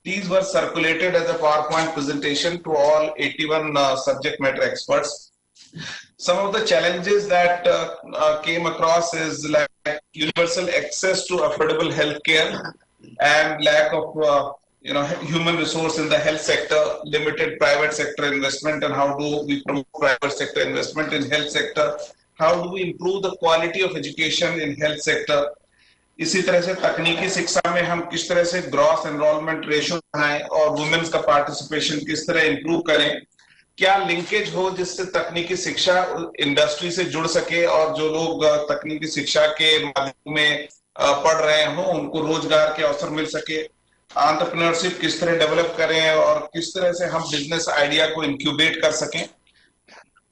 These were circulated as a PowerPoint presentation to all 81 subject matter experts. Some of the challenges that came across is like universal access to affordable healthcare and lack of human resource in the health sector, limited private sector investment, and how do we promote private sector investment in health sector, how do we improve the quality of education in health sector. इसी तरह से तकनीकी शिक्षा में हम किस तरह से ग्रॉस एनरोलमेंट रेशियो बढ़ाएं और वुमेन्स का पार्टिसिपेशन किस तरह इंप्रूव करें, क्या लिंकेज हो जिससे तकनीकी शिक्षा इंडस्ट्री से जुड़ सके और जो लोग तकनीकी शिक्षा के माध्यम में पढ़ रहे हों उनको रोजगार के अवसर मिल सके, एंटरप्रेन्योरशिप किस तरह डेवलप करें और किस तरह से हम बिजनेस आइडिया को इंक्यूबेट कर सकें।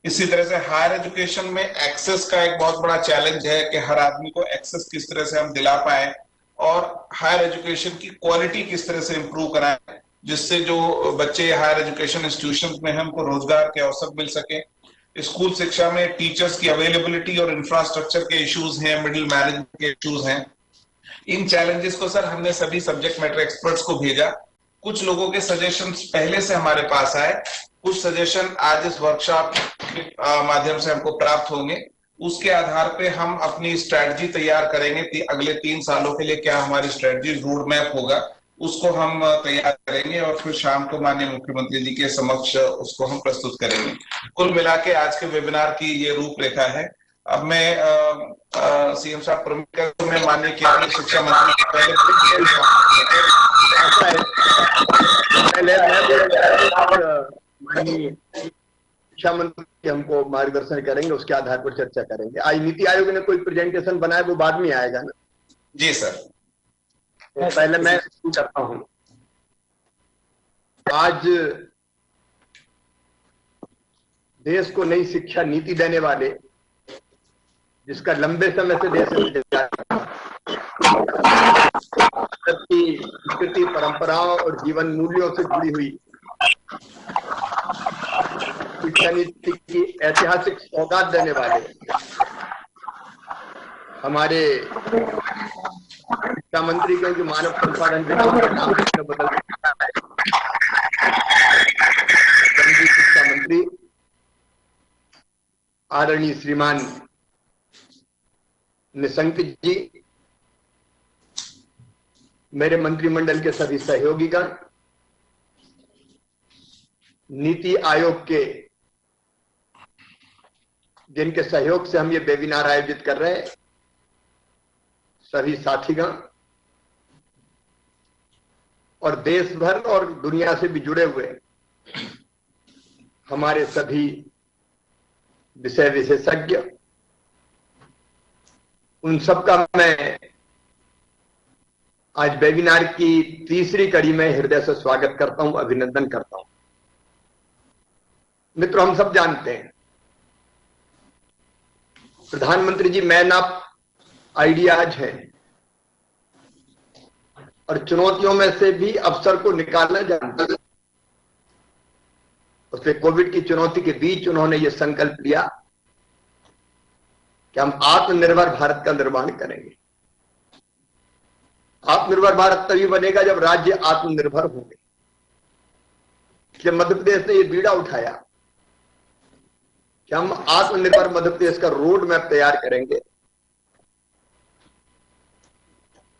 इसी तरह से हायर एजुकेशन में एक्सेस का एक बहुत बड़ा चैलेंज है कि हर आदमी को एक्सेस किस तरह से हम दिला पाए और हायर एजुकेशन की क्वालिटी किस तरह से इंप्रूव कराएं जिससे जो बच्चे हायर एजुकेशन इंस्टीट्यूशंस में हमको रोजगार के अवसर मिल सके। स्कूल शिक्षा में टीचर्स की अवेलेबिलिटी और इंफ्रास्ट्रक्चर के इश्यूज हैं, मिडिल मैनेजमेंट के इश्यूज हैं। इन चैलेंजेस को सर हमने सभी सब्जेक्ट मैटर एक्सपर्ट्स को भेजा। कुछ लोगों के सजेशंस पहले से हमारे पास आए, कुछ सजेशन आज इस वर्कशॉप के माध्यम से हमको प्राप्त होंगे। उसके आधार पे हम अपनी स्ट्रेटजी तैयार करेंगे। अगले 3 सालों के लिए क्या हमारी स्ट्रेटजी रोड मैप होगा उसको हम तैयार करेंगे और फिर शाम को माननीय मुख्यमंत्री जी के समक्ष उसको हम प्रस्तुत करेंगे। कुल मिला के आज के वेबिनार की ये रूपरेखा है। अब मैं सीएम साहब प्रमुख में माननीय केंद्रीय शिक्षा मंत्री माननीय शिक्षा मंत्री हमको मार्गदर्शन करेंगे, उसके आधार पर चर्चा करेंगे। आज नीति आयोग ने कोई प्रेजेंटेशन बनाया वो बाद में आएगा ना? जी सर। तो पहले मैं करता हूं। आज देश को नई शिक्षा नीति देने वाले, जिसका लंबे समय से देश में की संस्कृति, परंपराओं और जीवन मूल्यों से जुड़ी हुई शिक्षा नीति की ऐतिहासिक सौगात देने वाले हमारे शिक्षा मंत्री के जो मानव संसाधन विभाग का नाम बदल दिया है, शिक्षा मंत्री आदरणीय श्रीमान निशंक जी, मेरे मंत्रिमंडल के सभी सहयोगीगण, नीति आयोग के जिनके सहयोग से हम ये वेबिनार आयोजित कर रहे हैं, सभी साथीगण और देश भर और दुनिया से भी जुड़े हुए हमारे सभी विषय विशेषज्ञ, उन सबका मैं आज वेबिनार की तीसरी कड़ी में हृदय से स्वागत करता हूं, अभिनंदन करता हूं। मित्रों, हम सब जानते हैं प्रधानमंत्री जी मैन ऑफ आइडियाज हैं और चुनौतियों में से भी अवसर को निकालना जानते हैं। उससे कोविड की चुनौती के बीच उन्होंने ये संकल्प लिया कि हम आत्मनिर्भर भारत का निर्माण करेंगे। आत्मनिर्भर भारत तभी बनेगा जब राज्य आत्मनिर्भर होंगे। मध्य प्रदेश ने यह बीड़ा उठाया कि हम आत्मनिर्भर मध्य प्रदेश का रोड मैप तैयार करेंगे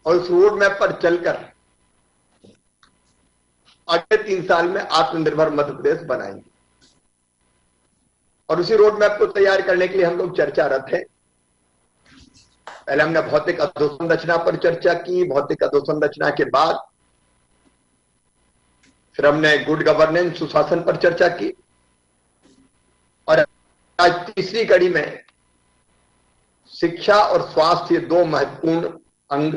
और उस रोड मैप पर चलकर अगले 3 साल में आत्मनिर्भर मध्य प्रदेश बनाएंगे। और उसी रोड मैप को तैयार करने के लिए हम लोग चर्चारत हैं। पहले हमने भौतिक अधोसंरचना पर चर्चा की, भौतिक अधोसंरचना के बाद फिर हमने गुड गवर्नेंस, सुशासन पर चर्चा की और आज तीसरी कड़ी में शिक्षा और स्वास्थ्य, 2 महत्वपूर्ण अंग।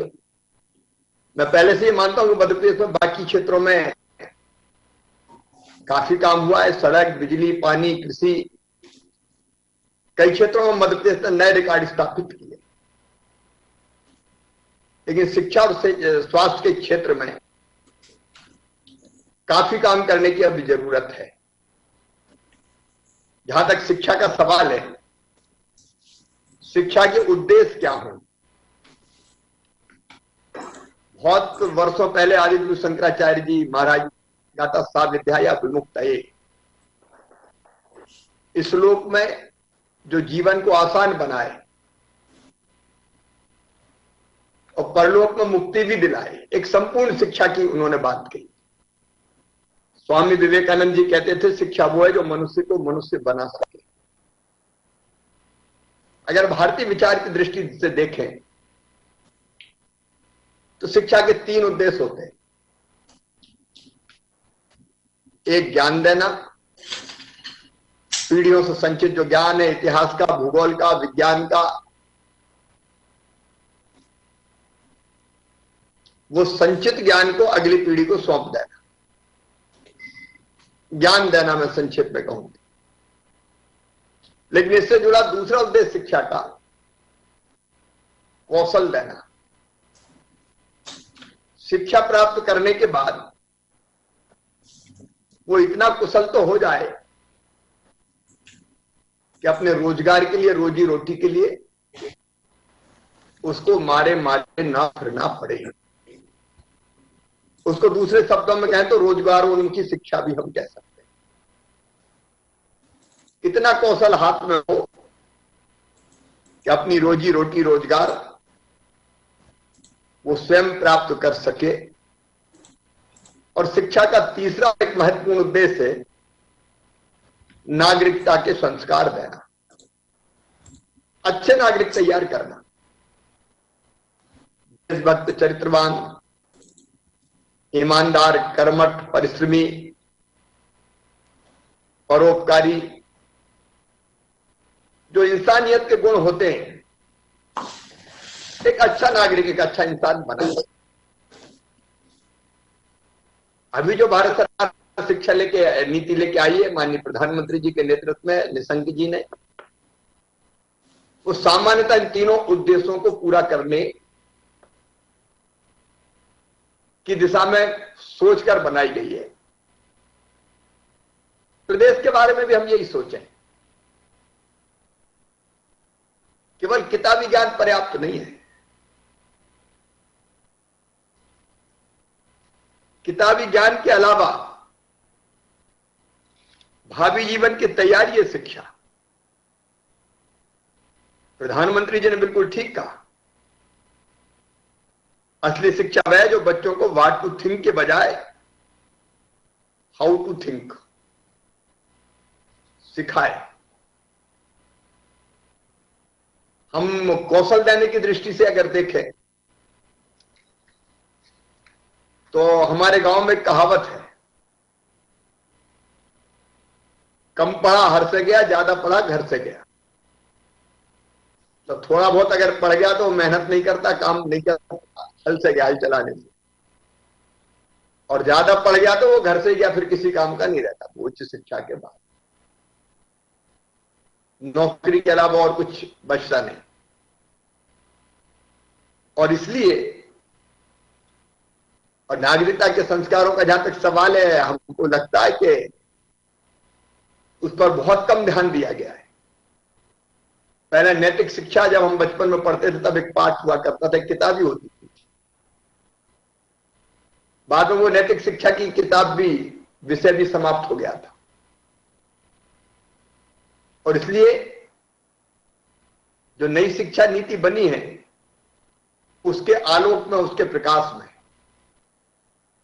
मैं पहले से ही मानता हूं कि मध्य प्रदेश में बाकी क्षेत्रों में काफी काम हुआ है, सड़क, बिजली, पानी, कृषि, कई क्षेत्रों में मध्य प्रदेश ने नए रिकॉर्ड स्थापित किए। लेकिन शिक्षा और स्वास्थ्य के क्षेत्र में काफी काम करने की अभी जरूरत है। जहां तक शिक्षा का सवाल है, शिक्षा के उद्देश्य क्या हो? बहुत वर्षों पहले आदि गुरु शंकराचार्य जी महाराज गाता सा विद्या विमुक्त है, इस श्लोक में जो जीवन को आसान बनाए और परलोक में मुक्ति भी दिलाए, एक संपूर्ण शिक्षा की उन्होंने बात कही। स्वामी विवेकानंद जी कहते थे शिक्षा वो है जो मनुष्य को मनुष्य बना सके। अगर भारतीय विचार की दृष्टि से देखें तो शिक्षा के 3 उद्देश्य होते हैं। एक, ज्ञान देना, पीढ़ियों से संचित जो ज्ञान है, इतिहास का, भूगोल का, विज्ञान का, वो संचित ज्ञान को अगली पीढ़ी को सौंप देना, ज्ञान देना मैं संक्षेप में कहूंगी। लेकिन इससे जुड़ा दूसरा उद्देश्य शिक्षा का कौशल देना। शिक्षा प्राप्त करने के बाद वो इतना कुशल तो हो जाए कि अपने रोजगार के लिए, रोजी रोटी के लिए उसको मारे मारे ना फिरना पड़े। उसको दूसरे शब्दों में कहें तो रोजगार उनकी शिक्षा भी हम कह सकते हैं। इतना कौशल हाथ में हो कि अपनी रोजी रोटी, रोजगार वो स्वयं प्राप्त कर सके। और शिक्षा का तीसरा एक महत्वपूर्ण उद्देश्य है नागरिकता के संस्कार देना, अच्छे नागरिक तैयार करना, देशभक्त, चरित्रवान, ईमानदार, कर्मठ, परिश्रमी, परोपकारी, जो इंसानियत के गुण होते हैं, एक अच्छा नागरिक, एक अच्छा इंसान बना। अभी जो भारत सरकार शिक्षा नीति लेके आई है माननीय प्रधानमंत्री जी के नेतृत्व में, निशंक जी ने, वो सामान्यतः इन तीनों उद्देश्यों को पूरा करने की दिशा में सोचकर बनाई गई है। प्रदेश के बारे में भी हम यही सोचें। केवल किताबी ज्ञान पर्याप्त नहीं है। किताबी ज्ञान के अलावा भावी जीवन की तैयारी है शिक्षा। प्रधानमंत्री जी ने बिल्कुल ठीक कहा, असली शिक्षा वह है जो बच्चों को व्हाट टू थिंक के बजाय हाउ टू थिंक सिखाए। हम कौशल देने की दृष्टि से अगर देखें तो हमारे गांव में एक कहावत है, कम पढ़ा हर से गया, ज्यादा पढ़ा घर से गया। तो थोड़ा बहुत अगर पढ़ गया तो मेहनत नहीं करता, काम नहीं करता, हल से गया, हल चलाने से। और ज्यादा पढ़ गया तो वो घर से गया, फिर किसी काम का नहीं रहता उच्च शिक्षा के बाद, नौकरी के अलावा और कुछ बचता नहीं। और इसलिए, और नागरिकता के संस्कारों का जहां तक सवाल है, हमको लगता है कि उस पर बहुत कम ध्यान दिया गया है। पहले नैतिक शिक्षा जब हम बचपन में पढ़ते थे तब एक पाठ हुआ करता था, किताबी होती थी। बाद में वो नैतिक शिक्षा की किताब भी, विषय भी समाप्त हो गया था। और इसलिए जो नई शिक्षा नीति बनी है उसके आलोक में, उसके प्रकाश में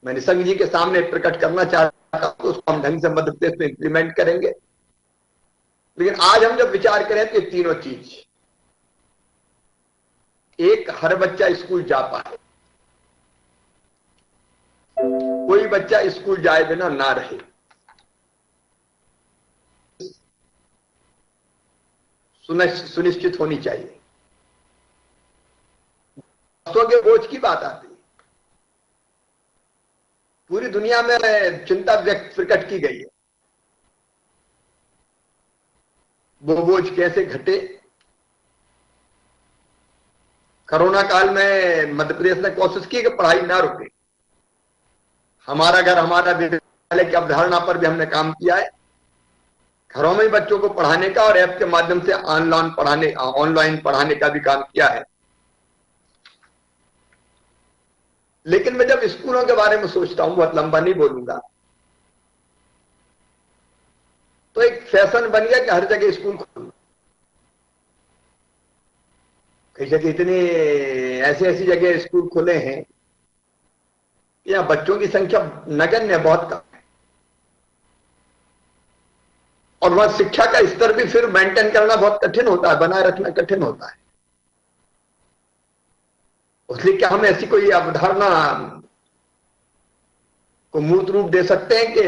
मैं निशंक जी के सामने प्रकट करना चाहता हूं, तो उसको हम ढंग से मध्य प्रदेश में इंप्लीमेंट करेंगे। लेकिन आज हम जब विचार करें तो ये तीनों चीज, एक, हर बच्चा स्कूल जा पाए, कोई बच्चा स्कूल जाए बिना ना रहे, सुनिश्चित होनी चाहिए। बच्चों के बोझ की बात आती है, पूरी दुनिया में चिंता व्यक्त प्रकट की गई है, वो बोझ कैसे घटे। कोरोना काल में मध्य प्रदेश ने कोशिश की कि पढ़ाई ना रुके। हमारा घर हमारा विद्यालय की अवधारणा पर भी हमने काम किया है, घरों में बच्चों को पढ़ाने का और ऐप के माध्यम से ऑनलाइन पढ़ाने का भी काम किया है। लेकिन मैं जब स्कूलों के बारे में सोचता हूं, बहुत लंबा नहीं बोलूंगा, तो एक फैशन बन गया कि हर जगह स्कूल खोलना। कई जगह इतने ऐसी ऐसी जगह स्कूल खुले हैं कि यहाँ बच्चों की संख्या नगण्य बहुत कम है, और वह शिक्षा का स्तर भी फिर मेंटेन करना बहुत कठिन होता है, बनाए रखना कठिन होता है। इसलिए क्या हम ऐसी कोई अवधारणा को मूर्त रूप दे सकते हैं कि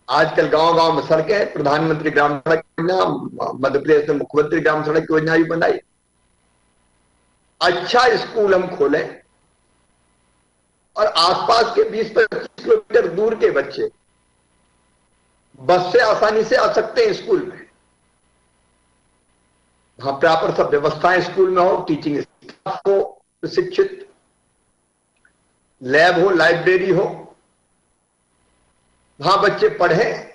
आजकल गांव गांव में सड़कें, प्रधानमंत्री ग्राम सड़क योजना, मध्य प्रदेश में मुख्यमंत्री ग्राम सड़क योजना भी बनाई, अच्छा स्कूल हम खोलें और आसपास के 20-25 किलोमीटर दूर के बच्चे बस से आसानी से आ सकते हैं स्कूल में। वहां प्रॉपर सब व्यवस्थाएं स्कूल में हो, टीचिंग स्टाफ हो प्रशिक्षित, लैब हो, लाइब्रेरी हो, वहां बच्चे पढ़ें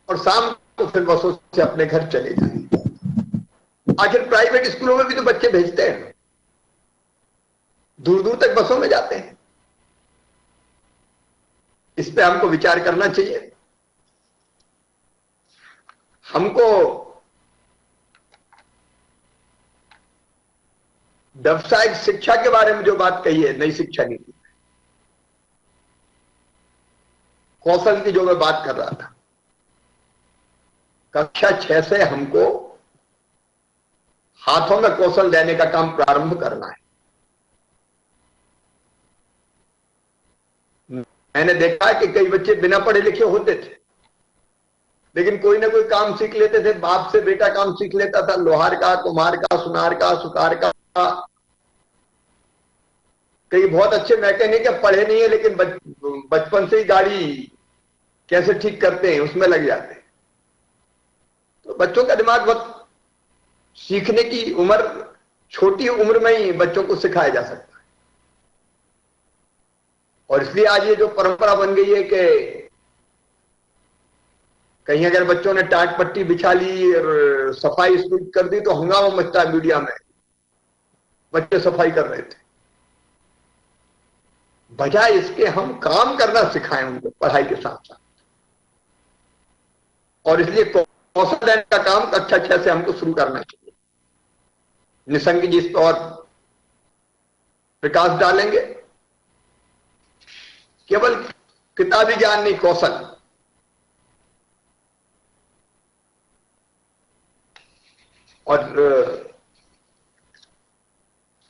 और शाम को फिर बसों से अपने घर चले जाएं। आखिर प्राइवेट स्कूलों में भी तो बच्चे भेजते हैं, दूर दूर तक बसों में जाते हैं। इस पे हमको विचार करना चाहिए। हमको व्यावसायिक शिक्षा के बारे में जो बात कही है नई शिक्षा नीति, कौशल की जो मैं बात कर रहा था, कक्षा 6 से हमको हाथों में कौशल देने का काम प्रारंभ करना है। मैंने देखा है कि कई बच्चे बिना पढ़े लिखे होते थे, लेकिन कोई ना कोई काम सीख लेते थे। बाप से बेटा काम सीख लेता था, लोहार का, कुम्हार का, सुनार का, सुतार का। कई बहुत अच्छे मैकेनिक है, पढ़े नहीं है, लेकिन बचपन से ही गाड़ी कैसे ठीक करते हैं उसमें लग जाते हैं। तो बच्चों का दिमाग बहुत, सीखने की उम्र छोटी उम्र में ही बच्चों को सिखाया जा सकता है। और इसलिए आज ये जो परंपरा बन गई है कि कहीं अगर बच्चों ने टाट पट्टी बिछा ली और सफाई शुरू कर दी तो हंगामा मचता है मीडिया में, बच्चे सफाई कर रहे थे। बजाय इसके हम काम करना सिखाएं उनको पढ़ाई के साथ साथ। और इसलिए कौशल देने का काम कक्षा 6 से हमको शुरू करना चाहिए। निशंक जी इस पर और प्रकाश डालेंगे। केवल किताबी ज्ञान नहीं, कौशल। और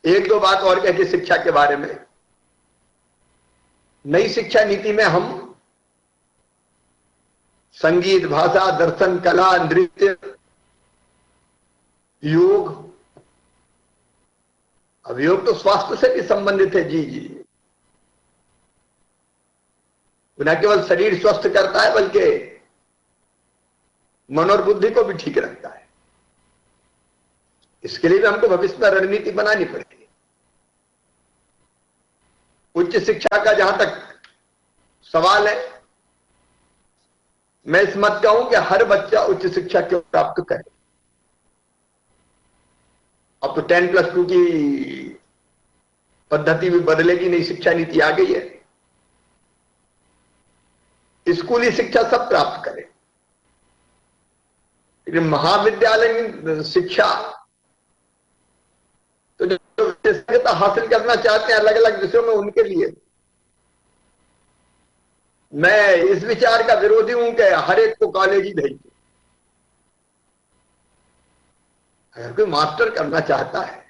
एक दो बात और कहती शिक्षा के बारे में। नई शिक्षा नीति में हम संगीत, भाषा, दर्शन, कला, नृत्य, योग, अब योग तो स्वास्थ्य से भी संबंधित है। जी जी, न केवल शरीर स्वस्थ करता है बल्कि मन और बुद्धि को भी ठीक रखता है। इसके लिए भी हमको भविष्य में रणनीति बनानी पड़ेगी। उच्च शिक्षा का जहां तक सवाल है, मैं इस मत कहूं कि हर बच्चा उच्च शिक्षा क्यों प्राप्त करे। अब तो 10+2 की पद्धति भी बदलेगी, नई शिक्षा नीति आ गई है। स्कूली शिक्षा सब प्राप्त करें, लेकिन महाविद्यालय शिक्षा तो जो विशेषज्ञता हासिल करना चाहते हैं अलग अलग विषयों में, उनके लिए मैं इस विचार का विरोधी हूं कि हर एक को कॉलेज ही भेज दो। अगर कोई मास्टर करना चाहता है,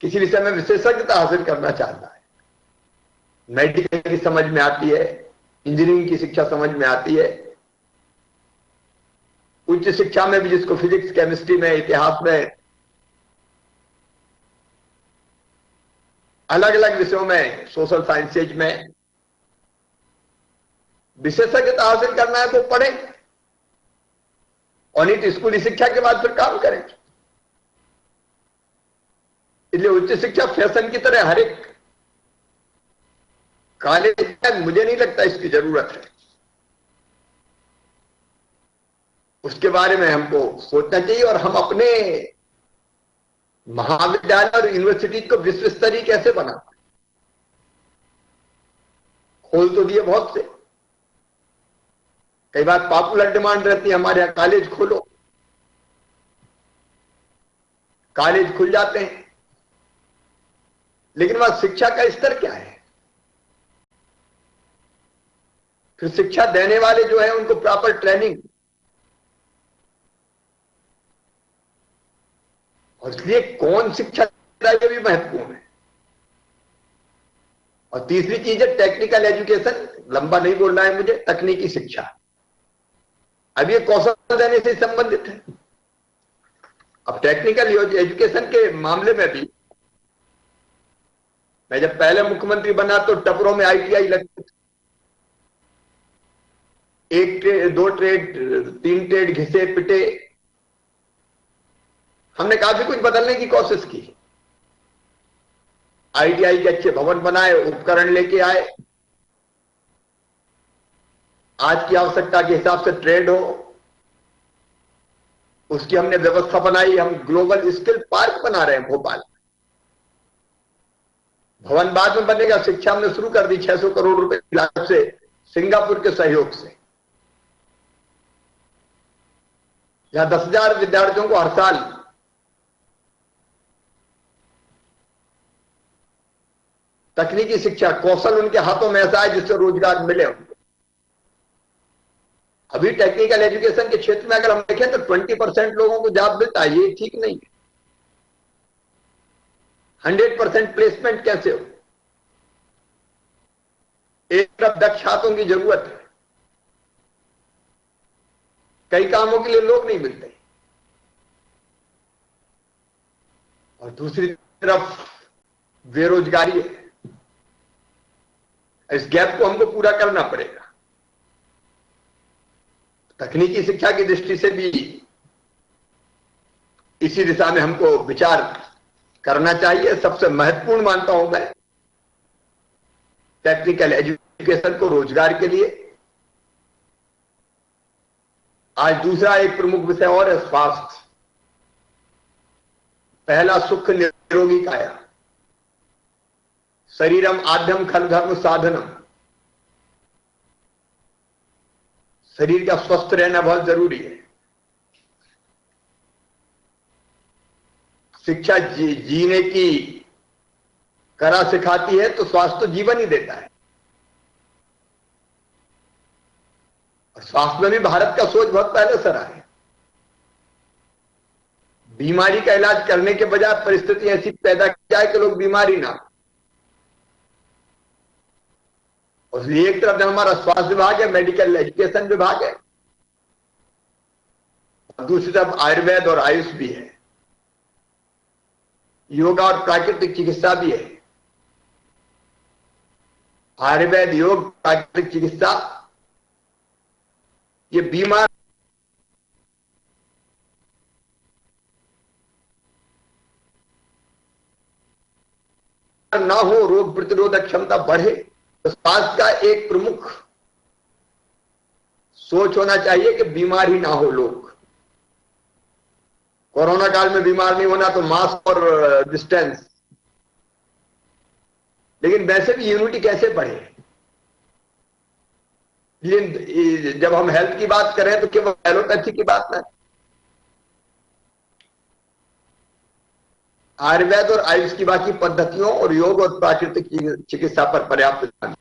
किसी विषय में विशेषज्ञता हासिल करना चाहता है, मेडिकल की समझ में आती है, इंजीनियरिंग की शिक्षा समझ में आती है, उच्च शिक्षा में भी जिसको फिजिक्स, केमिस्ट्री में, इतिहास में, अलग अलग विषयों में, सोशल साइंसेज में विशेषज्ञता हासिल करना है तो पढ़े, और नहीं तो स्कूली शिक्षा के बाद फिर काम करें। इसलिए उच्च शिक्षा फैशन की तरह हर एक कॉलेज में मुझे नहीं लगता इसकी जरूरत है। उसके बारे में हमको सोचना चाहिए और हम अपने महाविद्यालय और यूनिवर्सिटी को विश्व स्तरीय कैसे बना? खोल तो दिए बहुत से। कई बार पॉपुलर डिमांड रहती है हमारे यहां कॉलेज खोलो, कॉलेज खुल जाते हैं, लेकिन वहां शिक्षा का स्तर क्या है? फिर शिक्षा देने वाले जो है उनको प्रॉपर ट्रेनिंग, और इसलिए कौन शिक्षा देता है ये भी महत्वपूर्ण है। और तीसरी चीज है टेक्निकल एजुकेशन, लंबा नहीं बोलना है मुझे, तकनीकी शिक्षा। अब ये कौशल देने से संबंधित है। अब टेक्निकल एजुकेशन के मामले में भी मैं जब पहले मुख्यमंत्री बना तो टपरों में आईटीआई लगती थी, एक ट्रेड, दो ट्रेड, तीन ट्रेड घिसे पिटे। हमने काफी कुछ बदलने की कोशिश की, आईटीआई के अच्छे भवन बनाए, उपकरण लेके आए, आज की आवश्यकता के हिसाब से ट्रेड हो, उसकी हमने व्यवस्था बनाई। हम ग्लोबल स्किल पार्क बना रहे हैं भोपाल। भवन बाद में बनेगा, शिक्षा हमने शुरू कर दी 600 करोड़ रुपए की लागत से, सिंगापुर के सहयोग से, जहां 10,000 विद्यार्थियों को हर साल तकनीकी शिक्षा, कौशल उनके हाथों में ऐसा है जिससे रोजगार मिले उनको। अभी टेक्निकल एजुकेशन के क्षेत्र में अगर हम देखें तो 20% लोगों को जॉब मिलता है, ये ठीक नहीं है। 100% प्लेसमेंट कैसे हो? एक तरफ दक्ष हाथों की जरूरत है, कई कामों के लिए लोग नहीं मिलते, और दूसरी तरफ बेरोजगारी है। इस गैप को हमको पूरा करना पड़ेगा। तकनीकी शिक्षा की दृष्टि से भी इसी दिशा में हमको विचार करना चाहिए। सबसे महत्वपूर्ण मानता हूं मैं टेक्निकल एजुकेशन को रोजगार के लिए। आज दूसरा एक प्रमुख विषय और है स्वास्थ्य। पहला सुख निरोगी काया, शरीरम आद्यम खल धर्म साधनम। शरीर का स्वस्थ रहना बहुत जरूरी है। शिक्षा जीने की कला सिखाती है, तो स्वास्थ्य तो जीवन ही देता है। और स्वास्थ्य में भी भारत का सोच बहुत पहले से रहा है। बीमारी का इलाज करने के बजाय परिस्थिति ऐसी पैदा की जाए कि लोग बीमारी ना हो। इसलिए एक तरफ हमारा स्वास्थ्य विभाग है, मेडिकल एजुकेशन विभाग है, और दूसरी तरफ आयुर्वेद और आयुष भी है, योगा और प्राकृतिक चिकित्सा भी है। आयुर्वेद, योग, प्राकृतिक चिकित्सा, ये बीमार ना हो, रोग प्रतिरोधक क्षमता बढ़े, तो स्वास्थ्य का एक प्रमुख सोच होना चाहिए कि बीमार ही ना हो लोग। कोरोना काल में बीमार नहीं होना तो मास्क और डिस्टेंस, लेकिन वैसे भी इम्यूनिटी कैसे बढ़े? लेकिन जब हम हेल्थ की बात करें तो केवल एलोपैथी की बात ना, आयुर्वेद और आयुष की बाकी पद्धतियों और योग और प्राकृतिक चिकित्सा पर पर्याप्त ध्यान।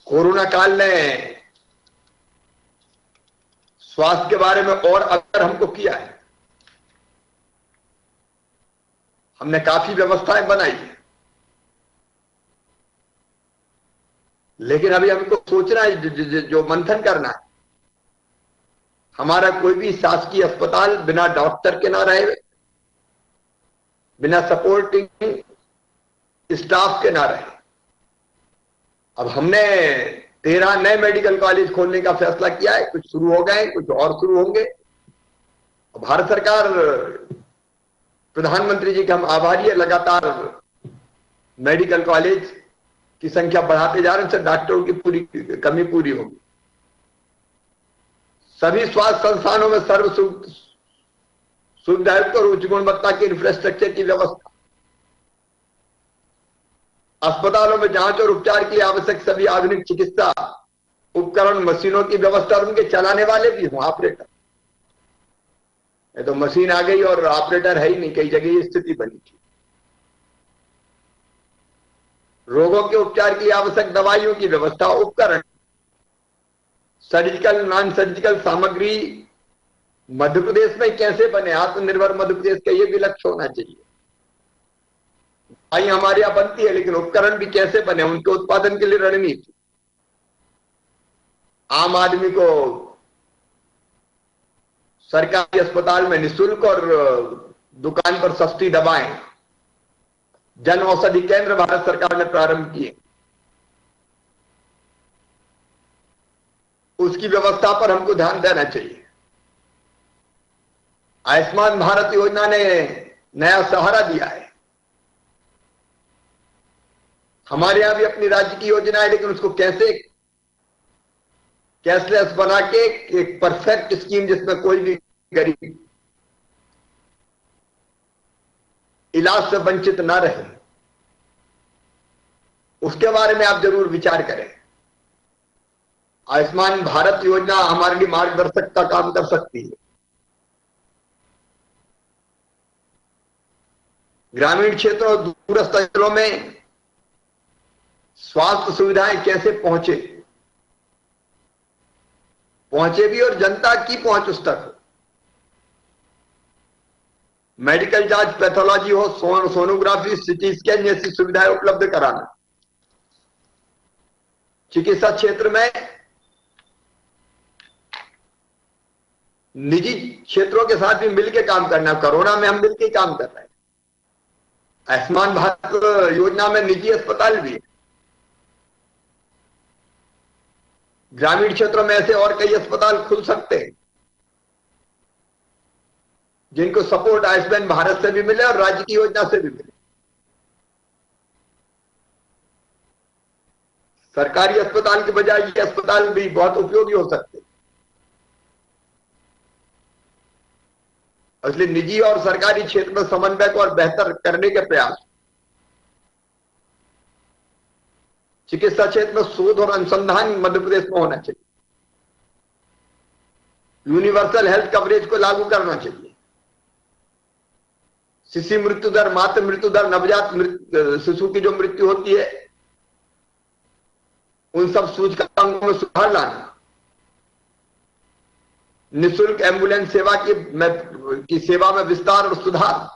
कोरोना काल ने स्वास्थ्य के बारे में और अगर हमको किया है। हमने काफी व्यवस्थाएं बनाई है, लेकिन अभी हमको सोचना है, जो मंथन करना है। हमारा कोई भी शासकीय अस्पताल बिना डॉक्टर के ना रहे, बिना सपोर्टिंग स्टाफ के ना रहे। अब हमने 13 नए मेडिकल कॉलेज खोलने का फैसला किया है, कुछ शुरू हो गए, कुछ और शुरू होंगे। भारत सरकार, प्रधानमंत्री जी के हम आभारी है, लगातार मेडिकल कॉलेज की संख्या बढ़ाते जा रहे हैं, डॉक्टरों की पूरी कमी पूरी होगी। सभी स्वास्थ्य संस्थानों में सर्व सुविधायुक्त और उच्च गुणवत्ता की इंफ्रास्ट्रक्चर की व्यवस्था, अस्पतालों में जांच और उपचार के लिए आवश्यक सभी आधुनिक चिकित्सा उपकरण मशीनों की व्यवस्था और उनके चलाने वाले भी हों, ऑपरेटर। ये तो मशीन आ गई और ऑपरेटर है ही नहीं, कई जगह ये स्थिति बनी थी। रोगों के उपचार के लिए आवश्यक दवाइयों की व्यवस्था, उपकरण, सर्जिकल नॉन सर्जिकल सामग्री मध्य प्रदेश में कैसे बने, आत्मनिर्भर मध्य प्रदेश का ये भी लक्ष्य होना चाहिए। दवाई हमारे यहां बनती है, लेकिन उपकरण भी कैसे बने, उनके उत्पादन के लिए रणनीति, आम आदमी को सरकारी अस्पताल में निःशुल्क और दुकान पर सस्ती दवाएं, जन औषधि केंद्र भारत सरकार ने प्रारंभ किए, उसकी व्यवस्था पर हमको ध्यान देना चाहिए। आयुष्मान भारत योजना ने नया सहारा दिया है। हमारे यहां भी अपनी राज्य की योजना है, लेकिन उसको कैसे कैशलेस बना के एक परफेक्ट स्कीम जिसमें कोई भी गरीब इलाज से वंचित ना रहे, उसके बारे में आप जरूर विचार करें। आयुष्मान भारत योजना हमारे लिए मार्गदर्शक का काम कर सकती है। ग्रामीण क्षेत्रों और दूरस्थ अंचलों में स्वास्थ्य सुविधाएं कैसे पहुंचे भी और जनता की पहुंच उस तक हो। मेडिकल जांच, पैथोलॉजी हो, सोनोग्राफी, सीटी स्कैन जैसी सुविधाएं उपलब्ध कराना। चिकित्सा क्षेत्र में निजी क्षेत्रों के साथ भी मिलकर काम करना। कोरोना में हम मिलकर काम कर रहे हैं। आयुष्मान भारत योजना में निजी अस्पताल भी है। ग्रामीण क्षेत्रों में ऐसे और कई अस्पताल खुल सकते हैं जिनको सपोर्ट आयुष्मान भारत से भी मिले और राज्य की योजना से भी मिले। सरकारी अस्पताल के बजाय ये अस्पताल भी बहुत उपयोगी हो सकते हैं। इसलिए निजी और सरकारी क्षेत्र में समन्वय को और बेहतर करने के प्रयास, चिकित्सा क्षेत्र में शोध और अनुसंधान मध्य प्रदेश में होना चाहिए। यूनिवर्सल हेल्थ कवरेज को लागू करना चाहिए। शिशु मृत्यु दर, मातृ मृत्यु दर, नवजात शिशु की जो मृत्यु होती है, उन सब सूचकांकों में सुधार लाना। निःशुल्क एम्बुलेंस सेवा की सेवा में विस्तार और सुधार।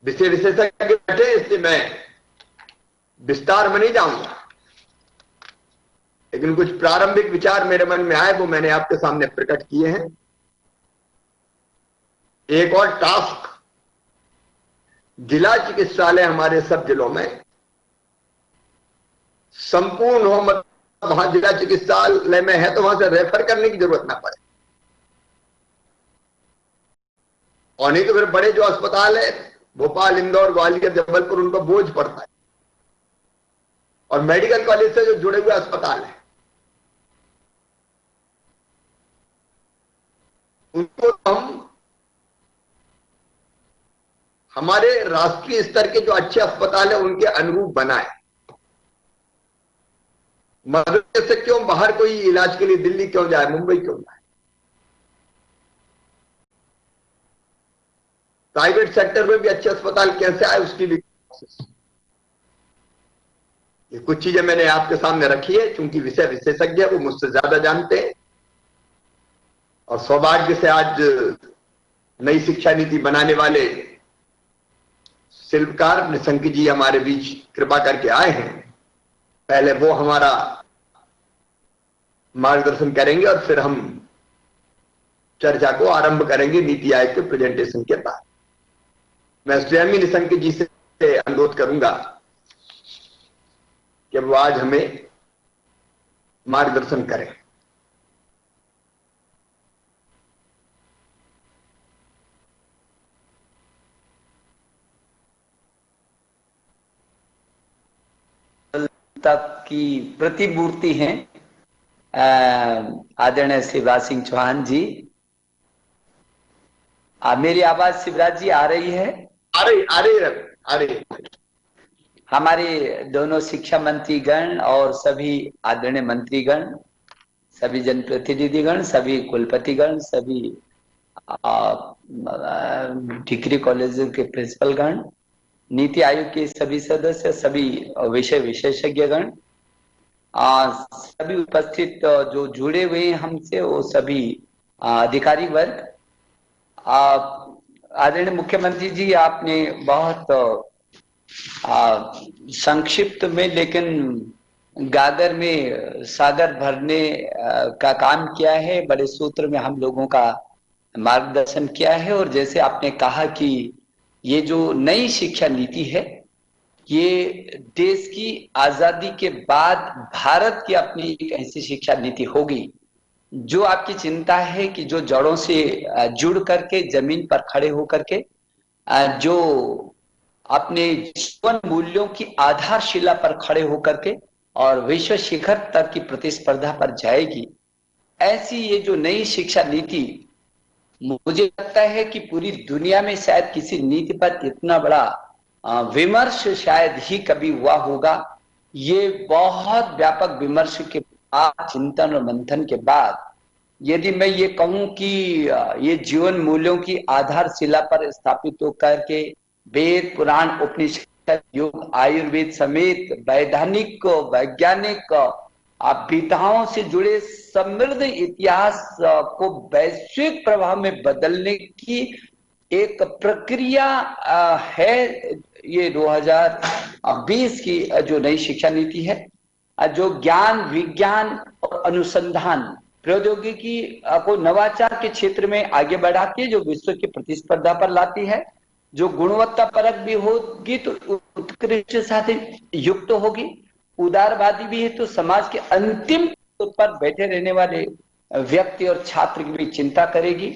विषय विशेषज्ञ बैठे, इसलिए मैं विस्तार में नहीं जाऊंगा, लेकिन कुछ प्रारंभिक विचार मेरे मन में आए वो मैंने आपके सामने प्रकट किए हैं। एक और टास्क, जिला चिकित्सालय हमारे सब जिलों में संपूर्ण हो, मतलब वहां जिला चिकित्सालय में है तो वहां से रेफर करने की जरूरत ना पड़े। और नहीं तो फिर बड़े जो अस्पताल है, भोपाल, इंदौर, ग्वालियर, जबलपुर, उन पर बोझ पड़ता है। और मेडिकल कॉलेज से जो जुड़े हुए अस्पताल हैं, उनको हम हमारे राष्ट्रीय स्तर के जो अच्छे अस्पताल है उनके अनुरूप बनाए। मध्य प्रदेश से क्यों बाहर कोई इलाज के लिए दिल्ली क्यों जाए, मुंबई क्यों जाए? प्राइवेट सेक्टर में भी अच्छे अस्पताल कैसे आए, उसकी भी ये कुछ चीजें मैंने आपके सामने रखी है। क्योंकि विषय विशेषज्ञ है, वो मुझसे ज्यादा जानते हैं। और सौभाग्य से आज नई शिक्षा नीति बनाने वाले शिल्पकार निशंक जी हमारे बीच कृपा करके आए हैं। पहले वो हमारा मार्गदर्शन करेंगे और फिर हम चर्चा को आरंभ करेंगे नीति आयोग के प्रेजेंटेशन के बाद। मैं स्वयं ही निशंक जी से अनुरोध करूंगा कि वो आज हमें मार्गदर्शन करें। तक की प्रतिमूर्ति हैं आदरणीय शिवराज सिंह चौहान जी, मेरी आवाज शिवराज जी आ रही है? आ रही। हमारे दोनों शिक्षा मंत्रीगण और सभी आदरणीय मंत्रीगण, सभी जनप्रतिनिधिगण, सभी कुलपतिगण, सभी डिग्री कॉलेजों के प्रिंसिपलगण, नीति आयोग के सभी सदस्य, सभी विषय विशेषज्ञगण, सभी उपस्थित जो जुड़े हुए हैं हमसे, वो सभी अधिकारी वर्ग। आदरणीय मुख्यमंत्री जी, आपने बहुत संक्षिप्त में लेकिन गागर में सागर भरने का काम किया है। बड़े सूत्र में हम लोगों का मार्गदर्शन किया है। और जैसे आपने कहा कि ये जो नई शिक्षा नीति है, ये देश की आजादी के बाद भारत की अपनी एक ऐसी शिक्षा नीति होगी जो आपकी चिंता है कि जो जड़ों से जुड़ करके, जमीन पर खड़े होकर के, जो अपने जीवन मूल्यों की आधारशिला पर खड़े होकर के और विश्व शिखर तक की प्रतिस्पर्धा पर जाएगी। ऐसी ये जो नई शिक्षा नीति, मुझे लगता है कि पूरी दुनिया में शायद किसी नीति पर इतना बड़ा विमर्श शायद ही कभी हुआ होगा। ये बहुत व्यापक विमर्श के बाद, चिंतन और मंथन के बाद, यदि मैं ये कहूं कि ये जीवन मूल्यों की आधारशिला पर स्थापित होकर के वेद, पुराण, उपनिषद, योग, आयुर्वेद समेत वैधानिक, वैज्ञानिक विधाओं से जुड़े समृद्ध इतिहास को वैश्विक प्रभाव में बदलने की एक प्रक्रिया है ये 2020 की जो नई शिक्षा नीति है, जो ज्ञान, विज्ञान और अनुसंधान, प्रौद्योगिकी को नवाचार के क्षेत्र में आगे बढ़ा के जो विश्व की प्रतिस्पर्धा पर लाती है, जो गुणवत्ता परक भी होगी तो उत्कृष्ट साथ युक्त होगी, उदारवादी भी है तो समाज के अंतिम पर बैठे रहने वाले व्यक्ति और छात्र की भी चिंता करेगी,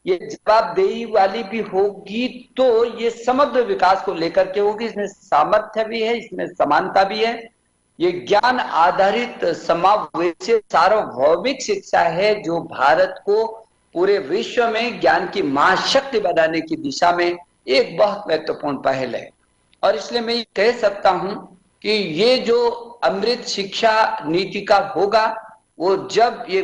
ये जवाबदेही वाली भी होगी, तो ये समग्र विकास को लेकर के होगी। इसमें सामर्थ्य भी है, इसमें समानता भी है। ये ज्ञान आधारित समावेशी सार्वभौमिक शिक्षा है जो भारत को पूरे विश्व में ज्ञान की महाशक्ति बनाने की दिशा में एक बहुत महत्वपूर्ण पहल है। और इसलिए मैं कह सकता हूं कि ये जो अमृत शिक्षा नीति का होगा, वो जब ये